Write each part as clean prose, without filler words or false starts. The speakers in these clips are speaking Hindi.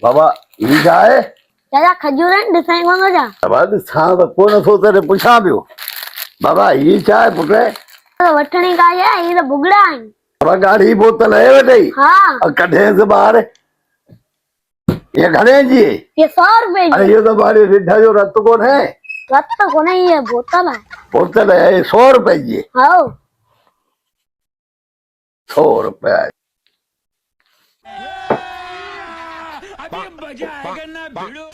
बाबा ई जाए दादा खजूर है दिसाई कोन जा बाबा ॾिसां त कोन थो तॾहिं पुछां पियो बाबा ई छा आहे पुट तो वठणी का है ये तो बुगड़ा है बाबा गाढ़ी बोतल है वटई हां कढे से ॿाहिरि ये घणे जी ये 100 रुपए अरे की ये तो हमारे रिढा जो रत कोन है रत तो कोने ये बोतल है बोतल है 100 रुपए की हां 100 रुपए अभी मजा आएगा ना भिड़ो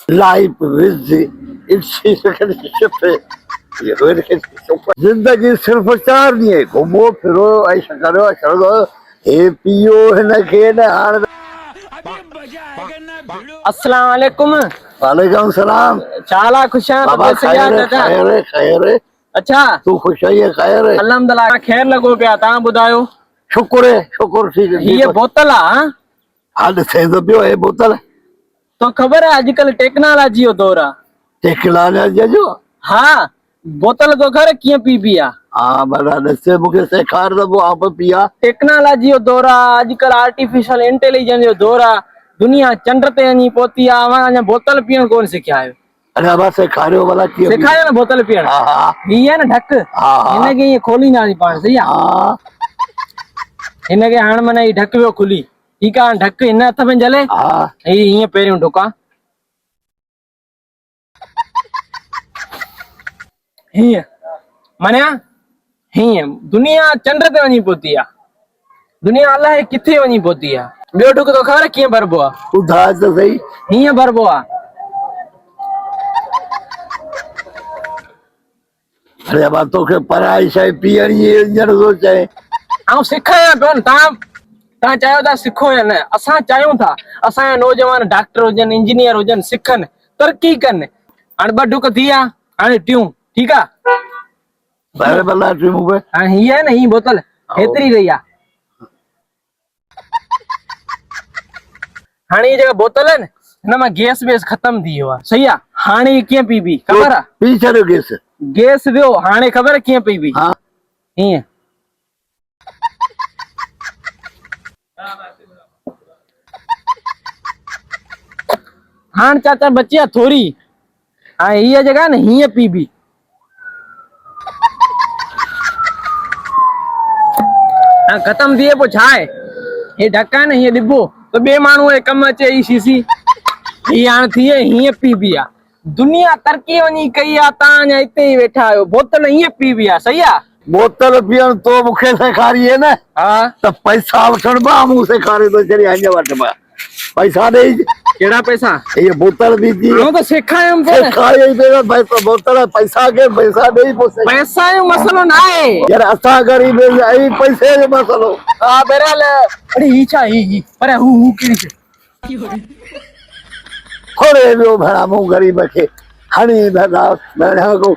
लाइफ विज जिंदगी सिर्फ 4 ॾींहं घुमो फिरो ऐश करियो छॾो हे पियो हिनखे न हाणे अभी मजा आएगा ना भिड़ो अस्सलाम वालेकुम। वालेकुम सलाम चाला खुश है बाबा खैर खैर अच्छा तू खुश है खैर अल्हम्दुलिल्लाह खैर लगो पिया ता बुधायो शुक्र है शुक्र ठीक है ये बोतल आ हाल थे तो पियो है बोतल तो खबर है आजकल टेक्नोलॉजी जो दौर आ टेक्नोलॉजी जो हाँ बोतल तो घर किए पी पिया हाँ बड़ा दसे मुझे सेखार दबो आप पिया टेक्नोलॉजी जो दौर आ आजकल आर्टिफिशियल इंटेलिजेंस जो दौर आ दुनिया चंद्र ते वञी पहुती आ अञा बोतल पीअण कोन सिखायो अरे अब सेखारियो वाला की सिखायो न बोतल पीअण हाँ हाँ ही है न ढक हाँ। हिनखे ये खोली ना पाण सही आ हाँ हिनखे हाणे माना ही ढक वियो खुली ठीक आ ढक हिन हथ में जले हाँ ही हीअं पहिरियों ढुका हीअं मनिया हीअं दुनिया चंड ते वञी पहुती आ दुनिया अलाए किथे वञी पहुती आ ॿियो ढुक तो ख़बर कीअं भरबो आ ॿुधाए तो सही हीअं भरबो आ अरे अब तोखे पढ़ाई शइ पीअणी हींअर थो चए ऐं सिखायां पियो न तव्हां चाहियो था सिखो या न असां चाहियूं था असांजा नौजवान डॉक्टर हुजनि इंजीनियर हुजनि सिखनि तरक़ी कनि हाणे 2 ढुक थी विया हाणे टियूं ठीकु आहे पहले भला ट्यूब पे हाणे हीअ आहे न हीअ बोतल हेतिरी रही आहे हाणे हीअ जेका बोतल आहे न हिन मां गैस वेस ख़तम थी वियो आहे सही आहे हाणे हीअ कीअं पीबी ख़बर आहे पी छॾियो गैस गैस वियो हाणे ख़बर आहे कीअं पीबी हाँ हीअं हाणे चाचा बची आहे थोरी हाणे हीअ जगह न हीअं पीबी हाणे ख़तम थिए पोइ छा आहे हे ढक आहे न हीअं ॾिबो त ॿिए माण्हूअ जे कमु अचे ही शीशी ही हाणे थिए हीअं पीबी आहे दुनिया तरक़ी वञी कई आहे तव्हां अञा हिते ई वेठा आहियो बोतल हीअं पीबी आहे सही आहे बोतल पीअण तो मूंखे सेखारीअ न हा त पैसा वठण बि मूं सेखारे थो छॾी अञा वटि बि पैसा ॾेई कहिड़ा पैसा ये बोतल भी दी आउं त सेखारियुमि पियो न। सेखारे ई पियो भाई बोतल पैसा के पैसा ॾेई पोइ पैसा जो मसलो न आहे यार असां ग़रीब आई पैसे जो मसलो हा बहरहाल अरे ही छा ही पर हू कहिड़ी शइ खोड़े वियो भेणा मूं ग़रीब खे हणी भेणा भेणा को